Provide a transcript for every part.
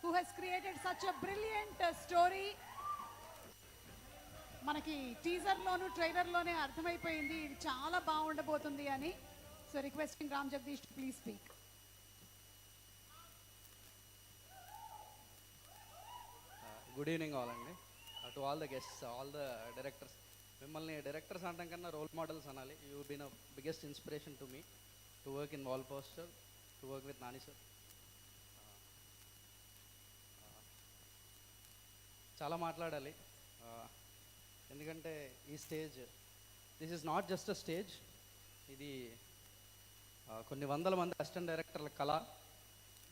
who has created such a brilliant story. మనకి టీజర్లోను ట్రైలర్లోనే అర్థమైపోయింది ఇది చాలా బాగుండబోతుంది అని. So requesting Ram Jagadeesh to please speak. Good evening all అండి, to all the guests, all the directors. మిమ్మల్ని డైరెక్టర్స్ అనడం కన్నా రోల్ మోడల్స్ అనాలి. You been a biggest inspiration to me to work in wall poster, to work with Nani sir. చాలా మాట్లాడాలి, ఎందుకంటే ఈ stage, this is not just a stage, ఇది కొన్ని వందల మంది అసిస్టెంట్ డైరెక్టర్ల కళ.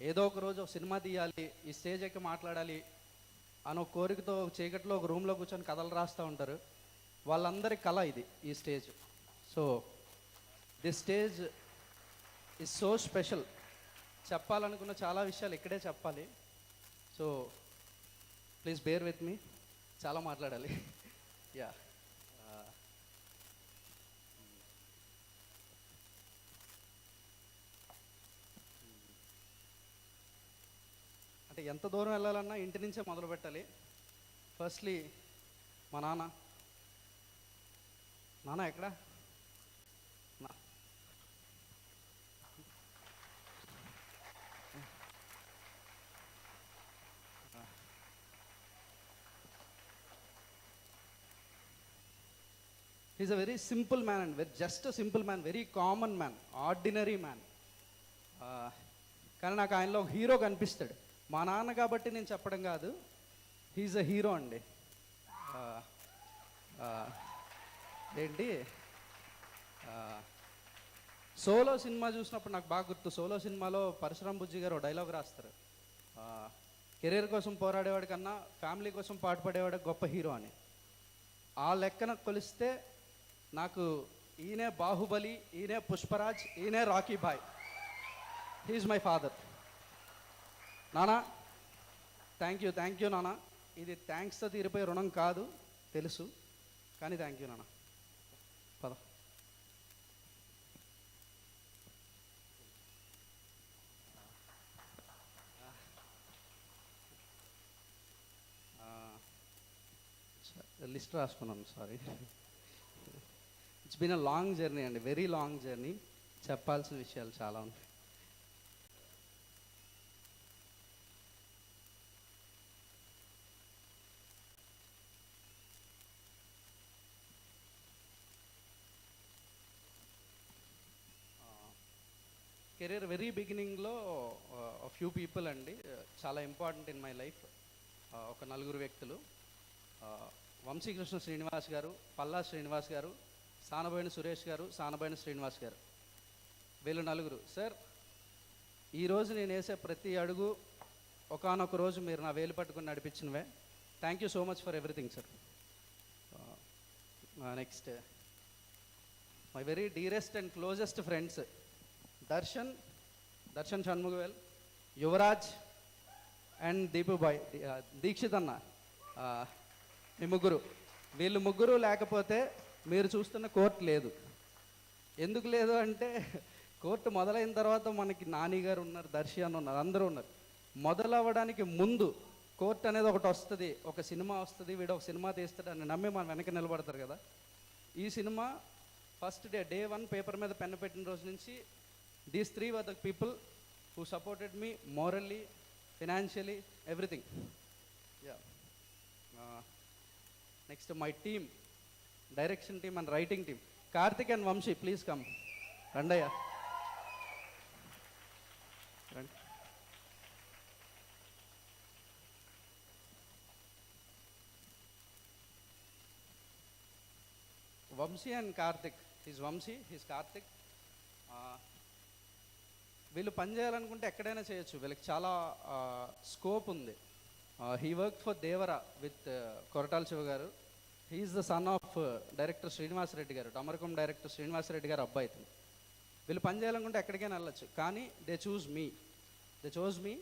ఏదో ఒక రోజు ఒక సినిమా తీయాలి, ఈ స్టేజ్ ఎక్కి మాట్లాడాలి అని ఒక కోరికతో చీకట్లో ఒక రూమ్లో కూర్చొని కథలు రాస్తూ ఉంటారు. వాళ్ళందరి కళ ఇది, ఈ stage. So this stage is so special. చెప్పాలనుకున్న చాలా విషయాలు ఇక్కడే చెప్పాలి. So please bear with me, చాలా మాట్లాడాలి. యా, అంటే ఎంత దూరం వెళ్ళాలన్నా ఇంటి నుంచే మొదలు పెట్టాలి. ఫస్ట్లీ మా నాన్న ఎక్కడ He's a very simple man and just a simple man, very common man, ordinary man. కానీ నాకు ఆయనలో ఒక హీరో కనిపిస్తాడు. మా నాన్న కాబట్టి నేను చెప్పడం కాదు, హీఈస్ అ హీరో అండి. ఏంటి సోలో సినిమా చూసినప్పుడు నాకు బాగా గుర్తు. సోలో సినిమాలో పరశురామ్ బుజ్జి గారు డైలాగ్ రాస్తారు, కెరీర్ కోసం పోరాడేవాడి కన్నా ఫ్యామిలీ కోసం పాటుపడేవాడు గొప్ప హీరో అని. ఆ లెక్కన కొలిస్తే నాకు ఈయనే బాహుబలి, ఈయనే పుష్పరాజ్, ఈయనే Rocky Bhai. He's my father. నానా థ్యాంక్ యూ నాన్న. ఇది థ్యాంక్స్తో తీరిపోయే రుణం కాదు తెలుసు, కానీ థ్యాంక్ యూ నాన్న. పద. లిస్ట్ రాసుకున్నాను, sorry. It's been a long journey అండి, వెరీ లాంగ్ జర్నీ. చెప్పాల్సిన విషయాలు చాలా ఉన్నాయి. కెరీర్ వెరీ బిగినింగ్లో ఫ్యూ పీపుల్ అండి చాలా ఇంపార్టెంట్ ఇన్ మై లైఫ్. ఒక నలుగురు వ్యక్తులు, వంశీకృష్ణ శ్రీనివాస్ గారు, పల్లా శ్రీనివాస్ గారు, సానబోయిన సురేష్ గారు, సానబోయిన శ్రీనివాస్ గారు. వీళ్ళు నలుగురు. సార్, ఈరోజు నేను వేసే ప్రతి అడుగు ఒకానొక రోజు మీరు నా వేలు పట్టుకుని నడిపించినవే. Thank you so much for everything sir. Next my very dearest and closest friends Darshan Shanmugavel, Yuvaraj and దీపుబాయ్, దీక్షిత్ అన్న. మీ ముగ్గురు, వీళ్ళు ముగ్గురు లేకపోతే మీరు చూస్తున్న కోర్టు లేదు. ఎందుకు లేదు అంటే, కోర్టు మొదలైన తర్వాత మనకి నాని గారు ఉన్నారు, దర్శి అని ఉన్నారు, అందరూ ఉన్నారు. మొదలవ్వడానికి ముందు కోర్టు అనేది ఒకటి వస్తుంది, ఒక సినిమా వస్తుంది, వీడు ఒక సినిమా తీస్తాడు అని నమ్మి మనం వెనక నిలబడతారు కదా. ఈ సినిమా ఫస్ట్ డే 1 పేపర్ మీద పెన్ను పెట్టిన రోజు నుంచి these 3 were the people who supported me morally, financially, everything. Yeah. Next, my team, direction team and writing team. Karthik and Vamshi, please come. Randaya. Rand. Vamshi and Karthik. He's Vamshi, he's Karthik. వీళ్ళు పనిచేయాలనుకుంటే ఎక్కడైనా చేయొచ్చు, వీళ్ళకి చాలా scope ఉంది. He work for Devara with Koratala Siva garu. He is the son of director Srinivasa Reddy garu, Damarukam director Srinivasa Reddy గారు అబ్బాయి. వీళ్ళు పనిచేయాలనుకుంటే ఎక్కడికైనా వెళ్ళచ్చు, కానీ దే చూజ్ మీ.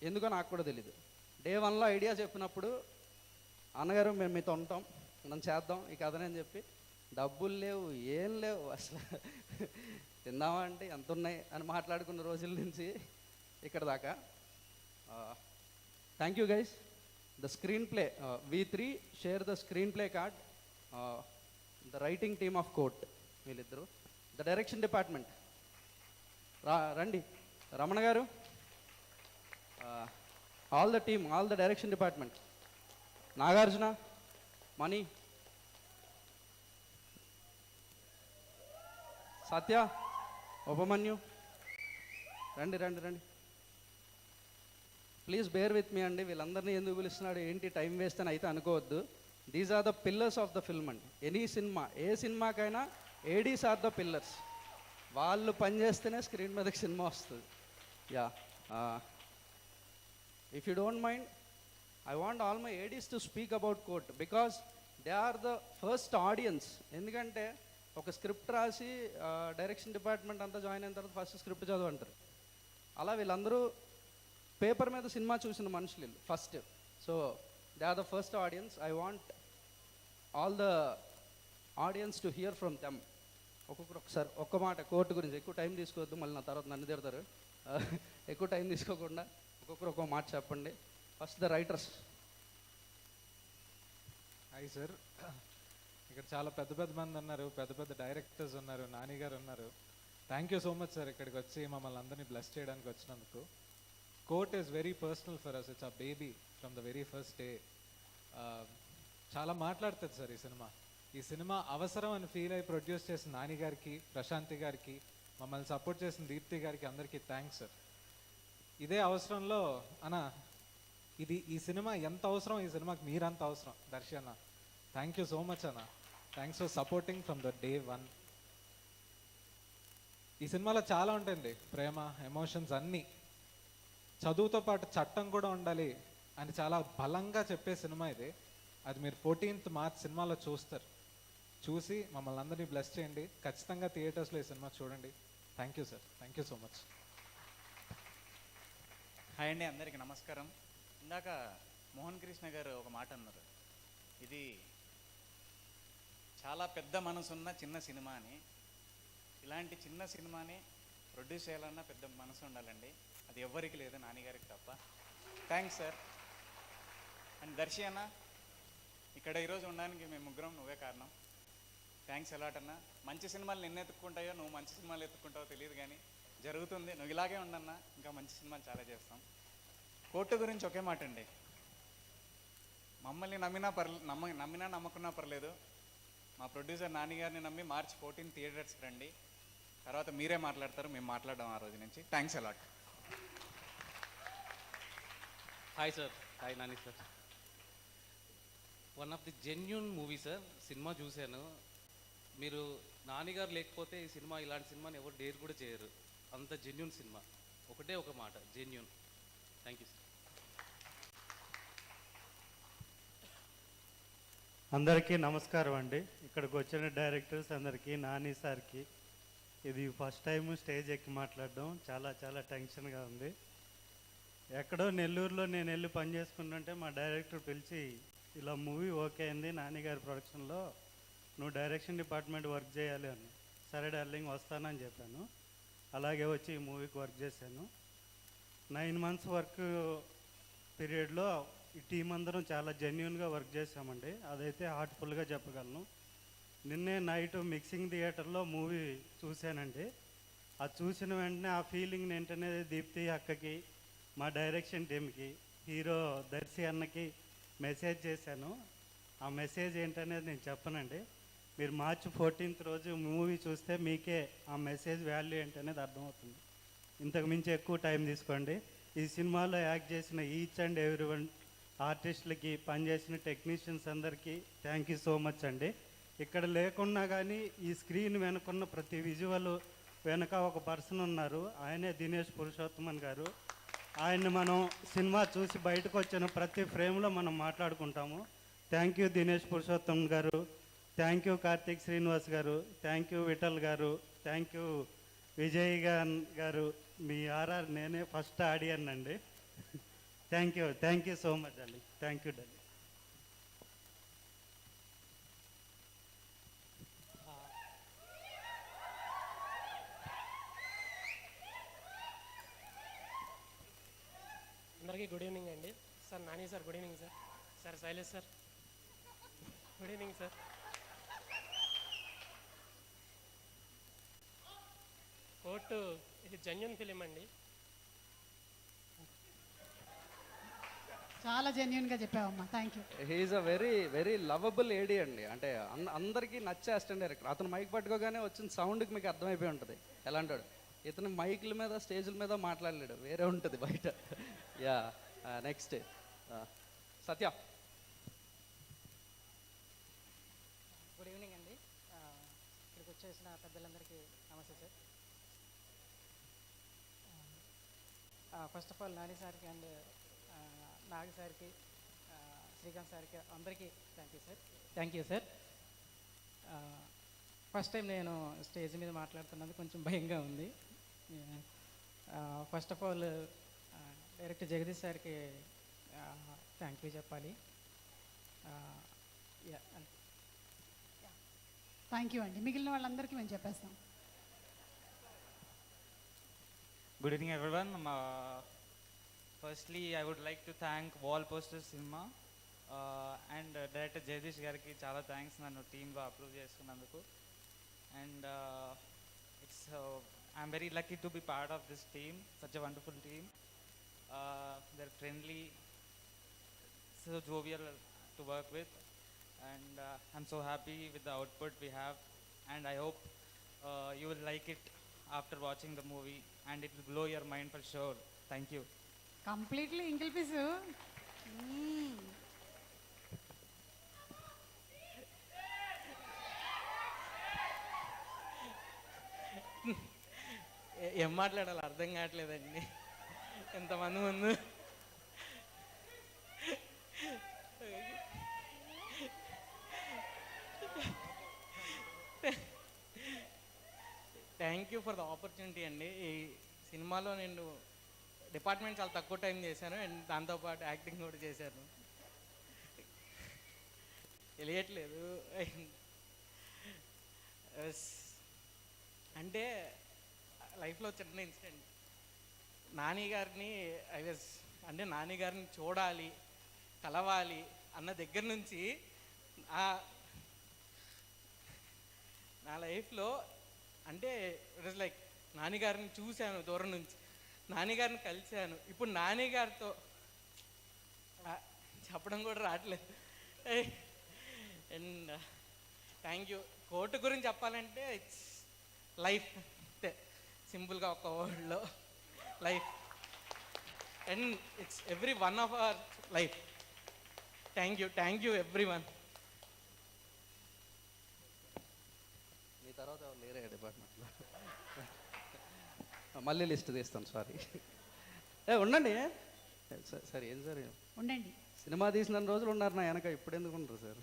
ఎందుకో నాకు కూడా తెలీదు. డే 1లో ఐడియా చెప్పినప్పుడు, అన్నగారు మేము మీతో ఉంటాం, మనం చేద్దాం ఈ కథనే అని చెప్పి, డబ్బులు లేవు, ఏం లేవు, అసలు తిందామా అంటే ఎంత ఉన్నాయి అని మాట్లాడుకున్న రోజుల నుంచి ఇక్కడ దాకా thank you guys. The screen play, V3 share the screen play card, the writing team of court వీళ్ళిద్దరు, ద డైరెక్షన్ డిపార్ట్మెంట్ రండి, Ramana garu, all the team, all the direction department, Nagarjuna, Mani, Satya, Upamanyu, రండి రండి రండి. ప్లీజ్ బేర్ విత్ మీ అండి. వీళ్ళందరినీ ఎందుకు పిలుస్తున్నాడు ఏంటి టైం వేస్ట్ అని అయితే అనుకోవద్దు. These are the pillars of the film అండి. ఎనీ సినిమా, ఏ సినిమాకైనా ఏడీస్ ఆర్ ద పిల్లర్స్. వాళ్ళు పనిచేస్తేనే స్క్రీన్ మీదకి సినిమా వస్తుంది. Yeah, if you don't mind, I want all my ADs to speak about court because they are the first audience. ఎందుకంటే ఒక script రాసి డైరెక్షన్ డిపార్ట్మెంట్ అంతా జాయిన్ అయిన తర్వాత ఫస్ట్ స్క్రిప్ట్ చదవంటారు. అలా వీళ్ళందరూ పేపర్ మీద సినిమా చూసిన మనుషులు first. So they are the first audience. I want all the audience to hear from them. ఒక్కొక్కరు ఒకసారి ఒక్క మాట కోర్టు గురించి. ఎక్కువ టైం తీసుకోవద్దు, మళ్ళీ నా తర్వాత నన్ను తిడతారు. ఎక్కువ టైం తీసుకోకుండా ఒక్కొక్కరు ఒక్కొక్క మాట చెప్పండి. First the writers. Hi sir, ఇక్కడ చాలా పెద్ద పెద్ద మంది ఉన్నారు, పెద్ద పెద్ద డైరెక్టర్స్ ఉన్నారు, నాని గారు ఉన్నారు. Thank you so much sir ఇక్కడికి వచ్చి మమ్మల్ని అందరినీ బ్లెస్ చేయడానికి వచ్చినందుకు. Court is very personal for us. It's a baby from the very first day. చాలా మాట్లాడుతుంది సార్ ఈ సినిమా. ఈ సినిమా అవసరం అని ఫీల్ అయి ప్రొడ్యూస్ చేసిన నాని గారికి, ప్రశాంతి గారికి, మమ్మల్ని సపోర్ట్ చేసిన దీప్తి గారికి అందరికీ థ్యాంక్స్ సార్. ఇదే అవసరంలో అన్న, ఈ సినిమా ఎంత అవసరం, ఈ సినిమాకి మీరంత అవసరం దర్శి అన్న. థ్యాంక్ యూ సో మచ్ అన్న. Thanks for supporting from the day one. ఈ సినిమాలో చాలా ఉంటుంది, ప్రేమ, ఎమోషన్స్ అన్నీ. చదువుతో పాటు చట్టం కూడా ఉండాలి అని చాలా బలంగా చెప్పే సినిమా ఇది. అది మీరు 14th మార్చ్ సినిమాలో చూస్తారు. చూసి మమ్మల్ని అందరినీ బ్లెస్ చేయండి. ఖచ్చితంగా థియేటర్స్లో ఈ సినిమా చూడండి. Thank you sir, thank you so much. Hi అండి, అందరికీ నమస్కారం. ఇందాక మోహన్ కృష్ణ గారు ఒక మాట అన్నారు, ఇది చాలా పెద్ద మనసున్న చిన్న సినిమా అని. ఇలాంటి చిన్న సినిమాని ప్రొడ్యూస్ చేయాలన్నా పెద్ద మనసు ఉండాలండి. అది ఎవ్వరికి లేదు, నాన్నగారికి తప్ప. Thanks sir. అండ్ దర్శి అన్న, ఇక్కడ ఈరోజు ఉండడానికి మేము ముగ్గురం నువ్వే కారణం. థ్యాంక్స్ ఎలాట్ అన్న. మంచి సినిమాలు నిన్ను ఎత్తుక్కుంటాయో, నువ్వు మంచి సినిమాలు ఎత్తుక్కుంటావో తెలియదు కానీ జరుగుతుంది. నువ్వు ఇలాగే ఉండన్నా, ఇంకా మంచి సినిమాలు చాలా చేస్తాం. కోర్టు గురించి ఒకే మాట అండి, మమ్మల్ని నమ్మినా నమ్మకున్నా పర్లేదు, మా ప్రొడ్యూసర్ నాని గారిని నమ్మి March 14 థియేటర్స్కి రండి. తర్వాత మీరే మాట్లాడతారు, మేము మాట్లాడడం ఆ రోజు నుంచి. Thanks a lot. Hi sir, hi Nani sir. One of the genuine movie sir. Cinema చూశాను. మీరు నానిగారు లేకపోతే ఈ సినిమా, ఇలాంటి సినిమాని ఎవరు డేర్ కూడా చేయరు. అంత జెన్యున్ సినిమా. ఒకటే ఒక మాట, జెన్యున్. Thank you sir. అందరికీ నమస్కారం అండి. ఇక్కడికి వచ్చిన డైరెక్టర్స్ అందరికీ, నాని సార్కి, ఇది ఫస్ట్ టైం స్టేజ్ ఎక్కి మాట్లాడడం చాలా చాలా టెన్షన్గా ఉంది. ఎక్కడో నెల్లూరులో నేను వెళ్ళి పని చేసుకుంటుంటే మా డైరెక్టర్ పిలిచి, ఇలా మూవీ ఓకే అయింది నాన్నగారి ప్రొడక్షన్లో, నువ్వు డైరెక్షన్ డిపార్ట్మెంట్ వర్క్ చేయాలి అని. సరే డార్లింగ్ వస్తానని చెప్పాను. అలాగే వచ్చి ఈ మూవీకి వర్క్ చేశాను. 9 months వర్క్ పీరియడ్లో ఈ టీం అందరం చాలా జెన్యున్గా వర్క్ చేసామండి. అదైతే హార్ట్ఫుల్గా చెప్పగలను. నిన్నే నైట్ మిక్సింగ్ థియేటర్లో మూవీ చూశానండి. అది చూసిన వెంటనే ఆ ఫీలింగ్ వెంటనే దీప్తి అక్కకి, మా డైరెక్షన్ టీంకి, హీరో దర్శి అన్నకి మెసేజ్ చేశాను. ఆ మెసేజ్ ఏంటనేది నేను చెప్పనండి. మీరు March 14 రోజు మూవీ చూస్తే మీకే ఆ మెసేజ్ వాల్యూ ఏంటనేది అర్థమవుతుంది. ఇంతకు మించి ఎక్కువ టైం తీసుకోండి. ఈ సినిమాలో యాక్ట్ చేసిన ఈచ్ అండ్ ఎవ్రీ వన్ ఆర్టిస్టులకి, పనిచేసిన టెక్నీషియన్స్ అందరికీ థ్యాంక్ యూ సో మచ్ అండి. ఇక్కడ లేకున్నా కానీ ఈ స్క్రీన్ వెనుకున్న ప్రతి విజువల్ వెనక ఒక పర్సన్ ఉన్నారు. ఆయనే దినేష్ పురుషోత్తమన్ గారు. ఆయన్ని మనం సినిమా చూసి బయటకు వచ్చిన ప్రతి ఫ్రేమ్లో మనం మాట్లాడుకుంటాము. థ్యాంక్ యూ దినేష్ పురుషోత్తమన్ గారు, థ్యాంక్ యూ కార్తీక్ శ్రీనివాస్ గారు, థ్యాంక్ యూ విఠల్ గారు, థ్యాంక్ యూ విజయ్ గారు. మీ ఆర్ఆర్ నేనే ఫస్ట్ ఆడియన్ అండి. థ్యాంక్ యూ సో మచ్ అండి. Thank you Dolly. అందరికీ గుడ్ ఈవినింగ్ అండి. Sir Nani sir good evening sir. Sir Shailesh sir good evening sir. Court ఇది జెన్యున్ ఫిలిం అండి. చాలా జెన్యున్ గా చెప్పావమ్మా, thank you. He is a very very lovable AD అండి. అంటే అందరికీ నచ్చే అసిస్టెంట్ డైరెక్టర్. అతను మైక్ పట్టుకోగానే వచ్చిన సౌండ్కి మీకు అర్థమైపోయి ఉంటుంది ఎలా అంటాడు. ఇతను మైక్ల మీద స్టేజ్ల మీద మాట్లాడలేడు, వేరే ఉంటుంది బయట. యా నెక్స్ట్ సత్య. గుడ్ ఈవినింగ్ అండి. ఇక్కడికి వచ్చేసిన పెద్దలందరికీ నమస్తే sir. First of all Nani సార్కి అండ్ నాగ్ సార్కి, శ్రీకాంత్ సార్కి అందరికీ thank you sir. Thank you sir. First time నేను స్టేజ్ మీద మాట్లాడుతున్నది కొంచెం భయంగా ఉంది. First of all director Jagadish సార్కి థ్యాంక్ యూ చెప్పాలి. థ్యాంక్ యూ అండి. మిగిలిన వాళ్ళందరికీ మేము చెప్పేస్తాం. Good evening, everyone. Firstly, I would like to thank Wall Posters Cinema and Director Jagdish Gariki. Chala thanks nanu team lo approve cheskunnanduku. And I'm very lucky to be part of this team. Such a wonderful team. They're friendly, so jovial to work with, and I'm so happy with the output we have. And I hope you will like it after watching the movie, and it will blow your mind for sure. Thank you. Completely ఇంకిల్ పీసు. ఏం మాట్లాడాలి అర్థం కావట్లేదండి ఎంతమంది ముందు. Thank you for the opportunity అండి. ఈ సినిమాలో నేను డిపార్ట్మెంట్ చాలా తక్కువ టైం చేశాను అండ్ దాంతోపాటు యాక్టింగ్ కూడా చేశాను. తెలియట్లేదు అంటే లైఫ్లో చిన్న ఇన్సిడెంట్. నాని గారిని నాని గారిని చూడాలి, కలవాలి అన్న దగ్గర నుంచి నా లైఫ్లో అంటే ఇట్ ఇస్ లైక్ నాన్నగారిని చూశాను దూరం నుంచి, నాన్నగారిని కలిశాను. ఇప్పుడు నాన్నగారితో చెప్పడం కూడా రావట్లేదు. And thank you. కోర్టు గురించి చెప్పాలంటే ఇట్స్ లైఫ్, అంతే సింపుల్గా ఒక వర్డ్లో life. And it's every one of our life. Thank you everyone. మీ తర్వాత ఎవరు లేరే డిపార్ట్మెంట్లో. మళ్ళీ లిస్ట్ తీస్తాను, సారీ. ఉండండి సార్. ఏం సార్ ఉండండి. సినిమా తీసిన రోజులు ఉన్నారు నా వెనక, ఇప్పుడు ఎందుకు ఉండరు సార్?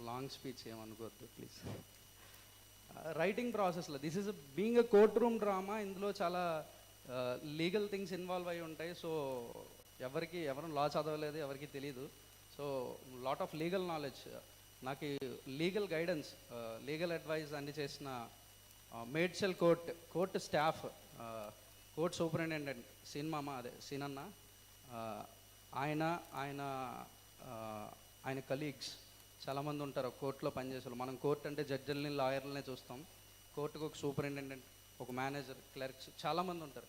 లాంగ్ స్పీచ్ ఏమనుకోవద్దు ప్లీజ్. రైటింగ్ ప్రాసెస్లో this is being a court room drama. ఇందులో చాలా లీగల్ థింగ్స్ ఇన్వాల్వ్ అయి ఉంటాయి. సో ఎవరు లా చదవలేదు, ఎవరికి తెలీదు. So lot of legal knowledge. నాకు లీగల్ గైడెన్స్, లీగల్ అడ్వైజ్ అన్ని చేసిన Medchal court staff, court superintendent సీన్మామ, అదే సీనన్న, ఆయన కలీగ్స్ చాలామంది ఉంటారు కోర్టులో పనిచేసే. మనం కోర్టు అంటే జడ్జిల్ని, లాయర్లనే చూస్తాం. కోర్టుకు ఒక సూపరింటెండెంట్, ఒక మేనేజర్, క్లర్క్స్ చాలామంది ఉంటారు.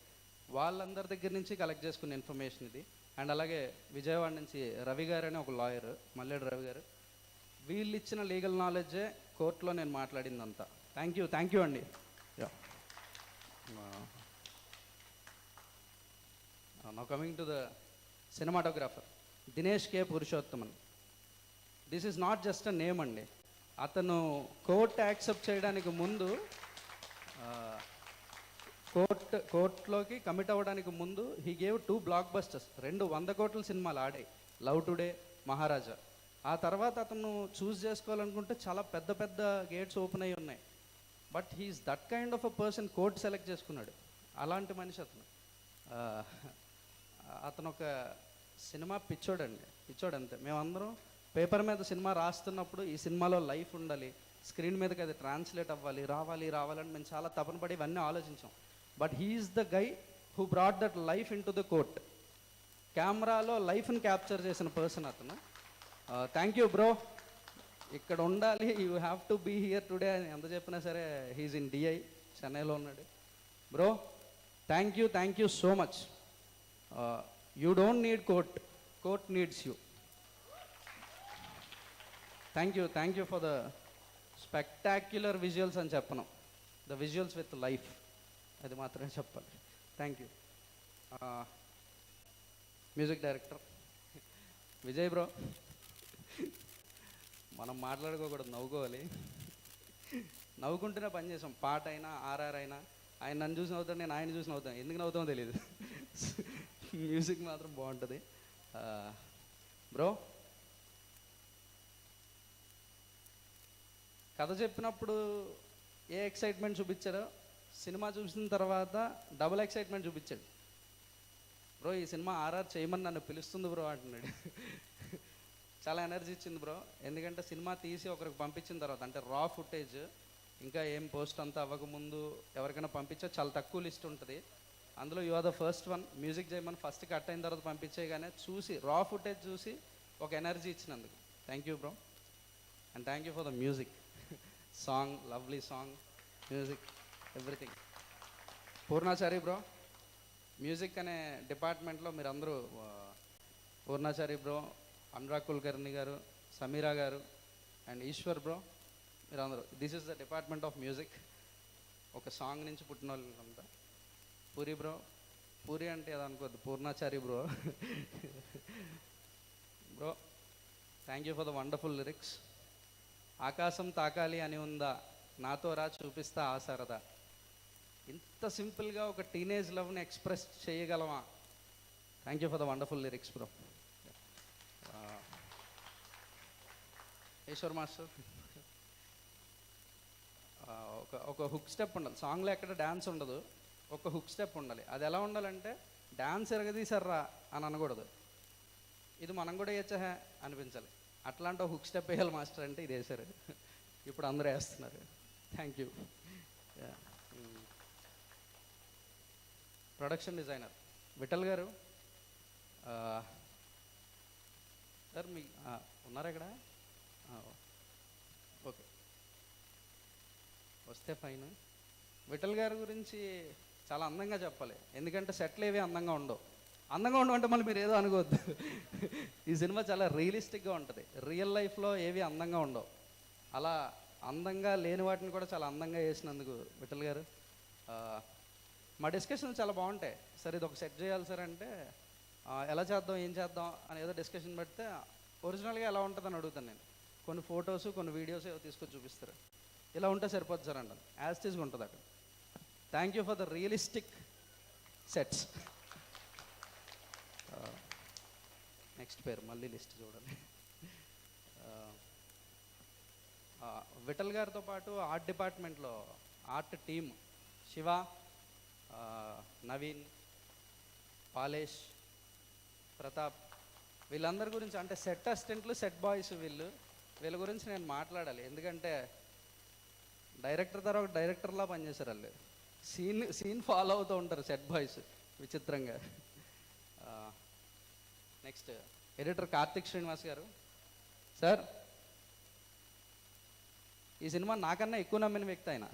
వాళ్ళందరి దగ్గర నుంచి కలెక్ట్ చేసుకున్న ఇన్ఫర్మేషన్ ఇది. అండ్ అలాగే విజయవాడ నుంచి రవి గారు అని ఒక లాయర్, మల్లేడు రవి గారు, వీళ్ళు ఇచ్చిన లీగల్ నాలెడ్జే కోర్టులో నేను మాట్లాడిందంతా. థ్యాంక్ యూ అండి. Now coming to the cinematographer Dinesh K Purushothaman. This is not just a name అండి. అతను కోర్ట్ యాక్సెప్ట్ చేయడానికి ముందు, కోర్టులోకి కమిట్ అవ్వడానికి ముందు హీ గేవ్ 2 బ్లాక్ బస్టర్స్, 2 100 కోట్ల సినిమాలు ఆడాయి, లవ్ టుడే, మహారాజా. ఆ తర్వాత అతను చూస్ చేసుకోవాలనుకుంటే చాలా పెద్ద పెద్ద గేట్స్ ఓపెన్ అయ్యి ఉన్నాయి. But he's that kind of a person. Court select చేసుకున్నాడు. అలాంటి మనిషి అతను. అతను ఒక సినిమా పిచ్చోడు అంతే. మేమందరం పేపర్ మీద సినిమా రాస్తున్నప్పుడు ఈ సినిమాలో లైఫ్ ఉండాలి, స్క్రీన్ మీదకి అది ట్రాన్స్లేట్ అవ్వాలి, రావాలని మేము చాలా తపన పడి ఇవన్నీ ఆలోచించాం. But he's the guy who brought that life in to the court. కెమెరాలో లైఫ్ని క్యాప్చర్ చేసిన పర్సన్ అతను. థ్యాంక్ యూ బ్రో, ఇక్కడ ఉండాలి, you have to be here today అని ఎంత చెప్పినా సరే హీఈస్ ఇన్ డిఐ, చెన్నైలో ఉన్నాడు. Bro thank you so much. You don't need court needs you. Thank you for the spectacular visuals అని చెప్పను, ద విజువల్స్ విత్ లైఫ్, అది మాత్రమే చెప్పాలి. Thank you. Music director Vijay bro, మనం మాట్లాడుకోకూడదు, నవ్వుకోవాలి. నవ్వుకుంటూనే పని చేసాం, పాట అయినా ఆర్ఆర్ అయినా. ఆయన నన్ను చూసి నవ్వుతాడు, నేను ఆయన చూసి నవ్వుతాను, ఎందుకు నవ్వుతామో తెలియదు. మ్యూజిక్ మాత్రం బాగుంటుంది. బ్రో కథ చెప్పినప్పుడు ఏ ఎక్సైట్మెంట్ చూపించారో సినిమా చూసిన తర్వాత డబుల్ ఎక్సైట్మెంట్ చూపించాడు. బ్రో ఈ సినిమా ఆర్ఆర్ చేయమని నన్ను పిలుస్తుంది బ్రో అంటున్నాడు. చాలా ఎనర్జీ ఇచ్చింది బ్రో, ఎందుకంటే సినిమా తీసి ఒకరికి పంపించిన తర్వాత, అంటే రా ఫుటేజ్ ఇంకా ఏం పోస్ట్ అంతా అవ్వకముందు ఎవరికైనా పంపించా చాలా తక్కువ లిస్ట్ ఉంటుంది. అందులో you are the first one. Music చేయమని ఫస్ట్ కట్ అయిన తర్వాత పంపించేయగానే చూసి రా ఫుటేజ్ చూసి ఒక ఎనర్జీ ఇచ్చినందుకు thank you bro. And thank you for the music, song, lovely song, music, everything. Purnachari bro, music అనే డిపార్ట్మెంట్లో మీరందరూ, Purnachari bro, Anurag Kulkarni garu, Sameera garu and Eshwar bro, మీరందరూ, this is the department of music. ఒక సాంగ్ నుంచి పుట్టిన వాళ్ళంతా. పూరి బ్రో, పూరి అంటే అది అనుకోద్దు, Purnachari bro. Bro thank you for the wonderful lyrics. ఆకాశం తాకాలి అని ఉందా, నాతో రా చూపిస్తా ఆ సరదా. ఇంత సింపుల్గా ఒక టీనేజ్ లవ్ని ఎక్స్ప్రెస్ చేయగలమా? Thank you for the wonderful lyrics bro. Ishwar master, ఒక హుక్ స్టెప్ ఉండాలి సాంగ్లో, ఎక్కడ డ్యాన్స్ ఉండదు, ఒక హుక్ స్టెప్ ఉండాలి. అది ఎలా ఉండాలంటే డ్యాన్స్ ఎరగదీసారా అని అనకూడదు, ఇది మనం కూడా వేయచ్చా అనిపించాలి. అట్లాంటి ఒక హుక్ స్టెప్ వేయాలి మాస్టర్ అంటే ఇది వేశారు, ఇప్పుడు అందరూ వేస్తున్నారు. Thank you. Production designer Vittal గారు, సార్ మీ ఉన్నారా ఇక్కడ? ఓకే, వస్తే ఫైన్. విఠల్ గారి గురించి చాలా అందంగా చెప్పాలి, ఎందుకంటే సెట్లు ఏవి అందంగా ఉండవు. అందంగా ఉండవు అంటే మళ్ళీ మీరు ఏదో అనుకోవద్దు. ఈ సినిమా చాలా రియలిస్టిక్గా ఉంటుంది, రియల్ లైఫ్లో ఏవి అందంగా ఉండవు. అలా అందంగా లేని వాటిని కూడా చాలా అందంగా చేసినందుకు విఠల్ గారు. మా డిస్కషన్ చాలా బాగుంటాయి. సార్ ఇది ఒక సెట్ చేయాలి సార్ అంటే ఎలా చేద్దాం, ఏం చేద్దాం అని ఏదో డిస్కషన్ పెడితే ఒరిజినల్గా ఎలా ఉంటుందని అడుగుతాను నేను. కొన్ని ఫొటోస్, కొన్ని వీడియోస్ ఏదో తీసుకొని చూపిస్తారు, ఇలా ఉంటే సరిపోద్ది సార్ అంటాను, యాజ్ టీజ్గా ఉంటుంది అక్కడ. Thank you for the realistic sets. Next పేరు మళ్ళీ లిస్ట్ చూడాలి. విఠల్ గారితో పాటు ఆర్ట్ డిపార్ట్మెంట్లో ఆర్ట్ టీమ్ శివ, నవీన్, పాలేష్, ప్రతాప్, వీళ్ళందరి గురించి, అంటే సెట్ అసిస్టెంట్లు, సెట్ బాయ్స్, వీళ్ళ గురించి నేను మాట్లాడాలి. ఎందుకంటే డైరెక్టర్ తర్వాత డైరెక్టర్లా పనిచేశారు వాళ్ళు. సీన్ ఫాలో అవుతూ ఉంటారు సెట్ బాయ్స్ విచిత్రంగా. నెక్స్ట్ ఎడిటర్ కార్తిక్ శ్రీనివాస్ గారు. సార్ ఈ సినిమా నాకన్నా ఎక్కువ నమ్మిన వ్యక్తి ఆయన.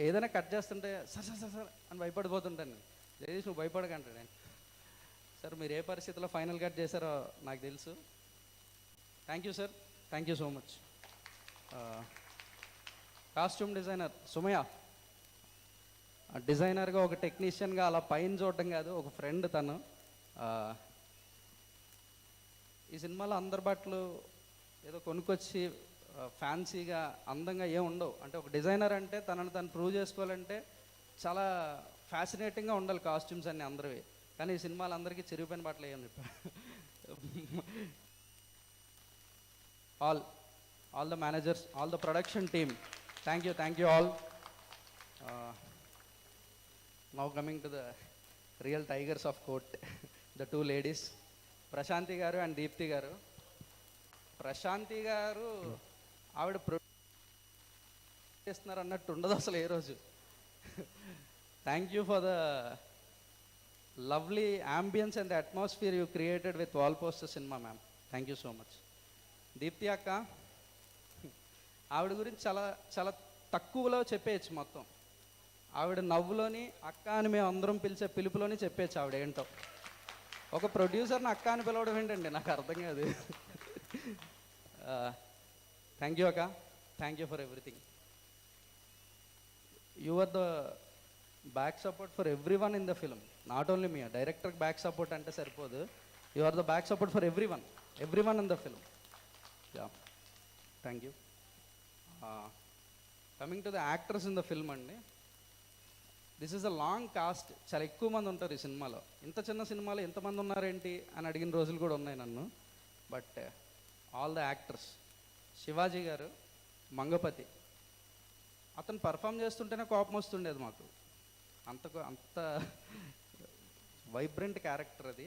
ఏదైనా కట్ చేస్తుంటే సార్ సార్ సార్ అని భయపడిపోతుంటాను నేను. జగదీష్ నువ్వు భయపడకంటాడు నేను. సార్ మీరు ఏ పరిస్థితిలో ఫైనల్ కట్ చేశారో నాకు తెలుసు. Thank you sir, thank you so much. Costume designer Sumayya, డిజైనర్గా ఒక టెక్నీషియన్గా అలా పైన చూడటం కాదు, ఒక ఫ్రెండ్ తను. ఈ సినిమాలో అందరి బట్టలు ఏదో కొనుక్కొచ్చి ఫ్యాన్సీగా అందంగా ఏం ఉండవు. అంటే ఒక డిజైనర్ అంటే తనను తను ప్రూవ్ చేసుకోవాలంటే చాలా ఫ్యాసినేటింగ్గా ఉండాలి కాస్ట్యూమ్స్ అన్నీ అందరివి. కానీ ఈ సినిమాలు అందరికీ చిరిగిపోయిన బట్టలు ఏమని చెప్పా. All the managers, all the production team, thank you all. Now coming to the real tigers of court, the two ladies, Prashanthi గారు అండ్ దీప్తి గారు. ప్రశాంతి గారు ఆవిడ చేస్తున్నారు అన్నట్టు ఉండదు అసలు ఏ రోజు. Thank you for the lovely ambience and the atmosphere you created with wall poster cinema ma'am. Thank you so much. Deepthi అక్క, ఆవిడ గురించి చాలా చాలా తక్కువలో చెప్పేయచ్చు మొత్తం. ఆవిడ నవ్వులోని అక్క అని మేము అందరం పిలిచే పిలుపులోని చెప్పేయచ్చు ఆవిడ ఏంటో. ఒక ప్రొడ్యూసర్ని అక్క అని పిలవడం ఏంటండి, నాకు అర్థం కాదు. థ్యాంక్ యూ అక్క, thank you for everything. You are the back support for everyone in the film, not only me. డైరెక్టర్కి బ్యాక్ సపోర్ట్ అంటే సరిపోదు, you are the back support for everyone in the film. Yeah, thank you. Coming to the actors in the film అండి, this is a long cast. చాలా ఎక్కువ మంది ఉంటారు ఈ సినిమాలో. ఇంత చిన్న సినిమాలో ఎంతమంది ఉన్నారేంటి అని అడిగిన రోజులు కూడా ఉన్నాయి నన్ను. But all the actors, Shivaji గారు, మంగపతి, అతను పర్ఫామ్ చేస్తుంటేనే కోపం వస్తుండేది మాకు. అంత వైబ్రెంట్ క్యారెక్టర్ అది.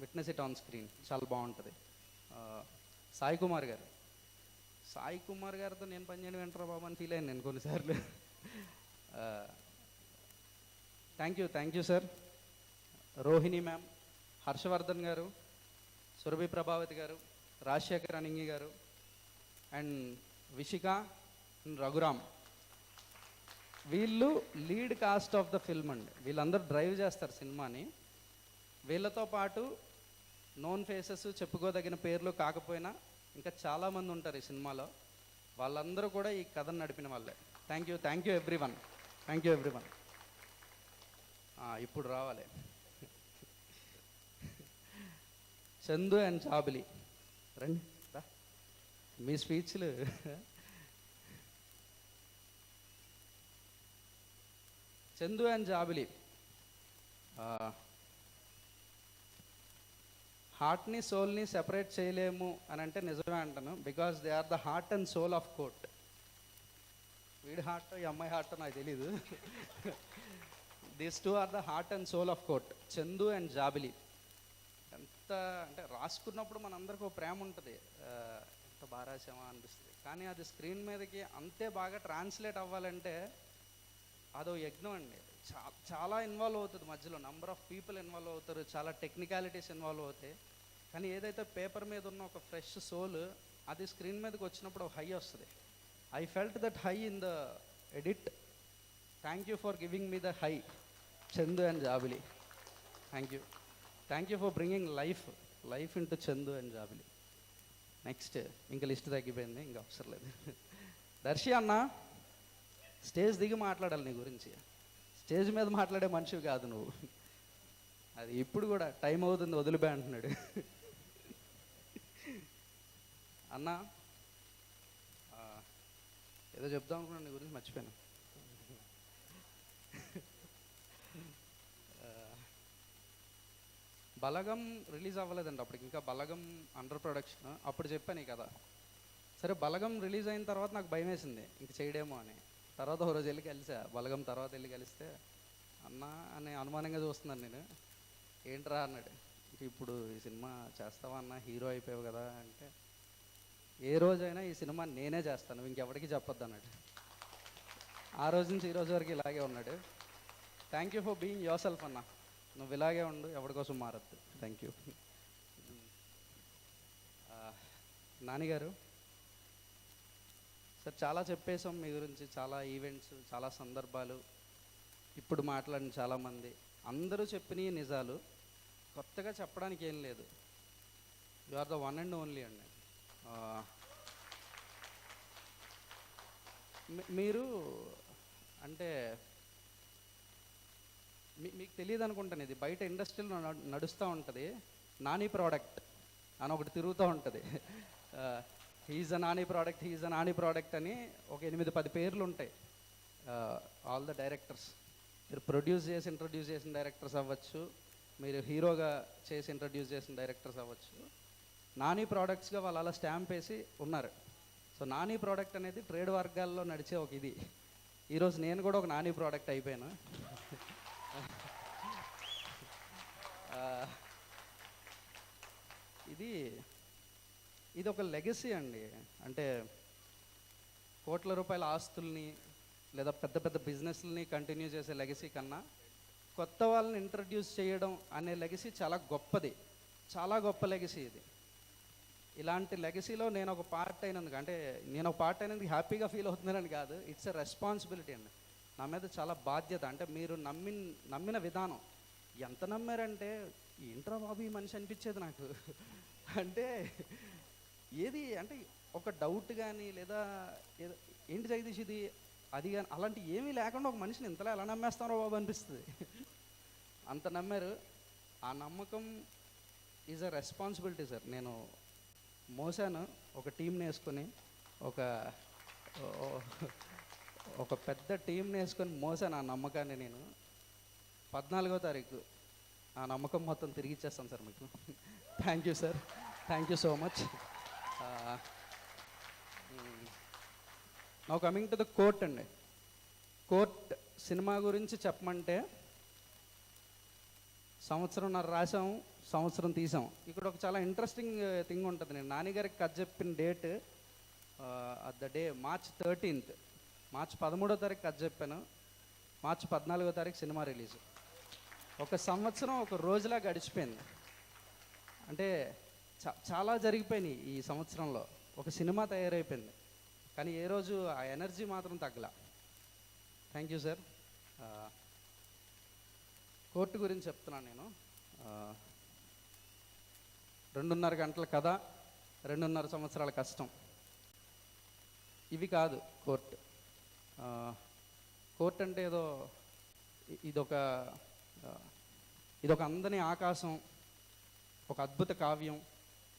విట్నెస్ ఇట్ ఆన్ స్క్రీన్, చాలా బాగుంటుంది. సాయి కుమార్ గారితో నేను పనిచేయడం వెంటరా బాబు అని ఫీల్ అయ్యాను నేను కొన్నిసార్లు. Thank you sir. Rohini ma'am, Harshavardhan గారు, సురభి ప్రభావతి గారు, రాజశేఖర్ అనింగి గారు, అండ్ విషిక అండ్ రఘురామ్, వీళ్ళు lead cost of the film అండి. వీళ్ళందరూ డ్రైవ్ చేస్తారు సినిమాని. వీళ్ళతో పాటు నోన్ ఫేసెస్, చెప్పుకోదగిన పేర్లు కాకపోయినా ఇంకా చాలామంది ఉంటారు ఈ సినిమాలో. వాళ్ళందరూ కూడా ఈ కథను నడిపిన వాళ్ళే. Thank you everyone. ఇప్పుడు రావాలి చందు అండ్ చాబిలి, రండి రా. మీ స్పీచ్లు. చందు అండ్ జాబిలి హార్ట్ని సోల్ని సెపరేట్ చేయలేము అని అంటే నిజమే అంటాను. Because they are the heart and soul of court. వీడి హార్ట్, ఈ అమ్మాయి హార్ట్ నాకు తెలీదు. These two are the heart and soul of court, Chandu and Jabili. ఎంత అంటే రాసుకున్నప్పుడు మనందరికీ ఒక ప్రేమ ఉంటుంది, ఎంత బాగా రాసామా అనిపిస్తుంది. కానీ అది స్క్రీన్ మీదకి అంతే బాగా ట్రాన్స్లేట్ అవ్వాలంటే అదో యజ్ఞం అండి. చాలా ఇన్వాల్వ్ అవుతుంది, మధ్యలో నంబర్ ఆఫ్ పీపుల్ ఇన్వాల్వ్ అవుతారు, చాలా టెక్నికాలిటీస్ ఇన్వాల్వ్ అవుతాయి. కానీ ఏదైతే పేపర్ మీద ఉన్న ఒక ఫ్రెష్ సోల్ అది స్క్రీన్ మీదకి వచ్చినప్పుడు ఒక హై వస్తుంది. I felt that high in the edit. Thank you for giving me the high, Chandu and Jabili. Thank you for bringing life into Chandu and Jabili. Next ఇంకా లిస్ట్ తగ్గిపోయింది, ఇంకా అవసరం లేదు. దర్శి అన్న, స్టేజ్ దిగి మాట్లాడాలి నీ గురించి. స్టేజ్ మీద మాట్లాడే మనిషివి కాదు నువ్వు. అది ఇప్పుడు కూడా టైం అవుతుంది వదిలిపోయి అంటున్నాడు. అన్న ఏదో చెప్దాం అనుకున్నాను నీ గురించి, మర్చిపోయాను. బలగం రిలీజ్ అవ్వలేదండి అప్పటికి, ఇంకా బలగం అండర్ ప్రొడక్షన్. అప్పుడు చెప్పాను ఈ కదా. సరే, బలగం రిలీజ్ అయిన తర్వాత నాకు భయం వేసింది ఇంక చేయడేమో అని. తర్వాత ఒక రోజు వెళ్ళి కలిసా, బలగం తర్వాత వెళ్ళి కలిస్తే అన్న అని అనుమానంగా చూస్తున్నాను నేను. ఏంట్రా అన్నాడు. ఇప్పుడు ఈ సినిమా చేస్తావా అన్న, హీరో అయిపోయావు కదా అంటే, ఏ రోజైనా ఈ సినిమా నేనే చేస్తాను, ఇంకెవరికి చెప్పొద్దు అన్నాడు. ఆ రోజు నుంచి ఈ రోజు వరకు ఇలాగే ఉన్నాడు. Thank you for being yourself అన్న. నువ్వు ఇలాగే ఉండు, ఎవరి కోసం మారద్దు. Thank you. నానిగారు సార్, చాలా చెప్పేశాం మీ గురించి, చాలా ఈవెంట్స్, చాలా సందర్భాలు, ఇప్పుడు మాట్లాడిన చాలామంది, అందరూ చెప్పినవి నిజాలు, కొత్తగా చెప్పడానికి ఏం లేదు. You are the one and only అండి. మీరు అంటే మీకు తెలియదు అనుకుంటాను, ఇది బయట ఇండస్ట్రీలో నడుస్తూ ఉంటుంది. నాని ప్రోడక్ట్ అని ఒకటి తిరుగుతూ ఉంటుంది. హీజ్ అ నాని ప్రోడక్ట్ అని ఒక 8-10 పేర్లు ఉంటాయి. ఆల్ ద డైరెక్టర్స్, మీరు ప్రొడ్యూస్ చేసి ఇంట్రడ్యూస్ చేసిన డైరెక్టర్స్ అవ్వచ్చు, మీరు హీరోగా చేసి ఇంట్రడ్యూస్ చేసిన డైరెక్టర్స్ అవ్వచ్చు, నాని ప్రోడక్ట్స్గా వాళ్ళు అలా స్టాంప్ వేసి ఉన్నారు. సో నాని ప్రోడక్ట్ అనేది ట్రేడ్ వర్గాల్లో నడిచే ఒక ఇది. ఈరోజు నేను కూడా ఒక నాని ప్రోడక్ట్ అయిపోయాను. ఇది ఒక లెగసీ అండి. అంటే కోట్ల రూపాయల ఆస్తుల్ని లేదా పెద్ద పెద్ద బిజినెస్లని కంటిన్యూ చేసే లెగసీ కన్నా కొత్త వాళ్ళని ఇంట్రడ్యూస్ చేయడం అనే లెగసీ చాలా గొప్పది, చాలా గొప్ప లెగసీ ఇది. ఇలాంటి లెగసీలో నేను ఒక పార్ట్ అయినందుకు, అంటే నేను ఒక పార్ట్ అయినందుకు హ్యాపీగా ఫీల్ అవుతున్నానని కాదు, ఇట్స్ ఎ రెస్పాన్సిబిలిటీ అండి. నా మీద చాలా బాధ్యత. అంటే మీరు నమ్మిన విధానం ఎంత నమ్మారంటే, ఏంట్రా బాబు ఈ మనిషి అనిపించేది నాకు. అంటే ఏది అంటే ఒక డౌట్ కానీ లేదా ఏదో ఏంటి జగదీష్ ఇది అది కానీ అలాంటి ఏమీ లేకుండా ఒక మనిషిని ఇంతలా ఎలా నమ్మేస్తారో బాబు అనిపిస్తుంది. అంత నమ్మారు. ఆ నమ్మకం ఈజ్ అ రెస్పాన్సిబిలిటీ సార్. నేను మోసాను ఒక టీంని వేసుకొని, ఒక పెద్ద టీంని వేసుకొని మోసాను ఆ నమ్మకాన్ని. నేను 14వ తారీఖు ఆ నమ్మకం మొత్తం తిరిగి ఇచ్చేస్తాను సార్ మీకు. Thank you sir, thank you so much. Now coming to the court అండి. కోర్ట్ సినిమా గురించి చెప్పమంటే సంవత్సరంన్నర రాసాం, సంవత్సరం తీసాం. ఇక్కడ ఒక చాలా ఇంట్రెస్టింగ్ థింగ్ ఉంటుంది. నేను నాన్నగారికి కథ చెప్పిన date at the day March 13th, March 13వ తారీఖు కథ చెప్పాను. March 14వ తారీఖు సినిమా రిలీజ్. ఒక సంవత్సరం ఒక రోజులా గడిచిపోయింది. అంటే చాలా జరిగిపోయినాయి ఈ సంవత్సరంలో. ఒక సినిమా తయారైపోయింది, కానీ ఏ రోజు ఆ ఎనర్జీ మాత్రం తగ్గల. Thank you sir. కోర్టు గురించి చెప్తున్నాను నేను. 2.5 గంటల కథ, 2.5 సంవత్సరాల కష్టం. ఇవి కాదు కోర్టు. కోర్టు అంటే ఏదో ఇదొక అందని ఆకాశం, ఒక అద్భుత కావ్యం,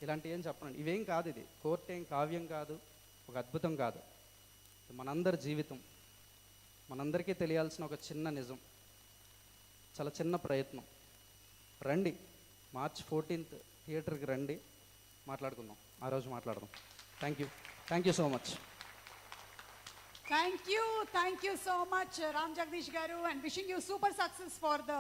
ఇలాంటి ఏం చెప్పనండి. ఇవేం కాదు. ఇది కోర్టు ఏం కావ్యం కాదు, ఒక అద్భుతం కాదు. మనందరి జీవితం, మనందరికీ తెలియాల్సిన ఒక చిన్న నిజం, చాలా చిన్న ప్రయత్నం. రండి, March 14th థియేటర్కి రండి, మాట్లాడుకుందాం. ఆ రోజు మాట్లాడదాం. Thank you so much. Thank you so much, Ram Jagdish garu, and wishing you super success for the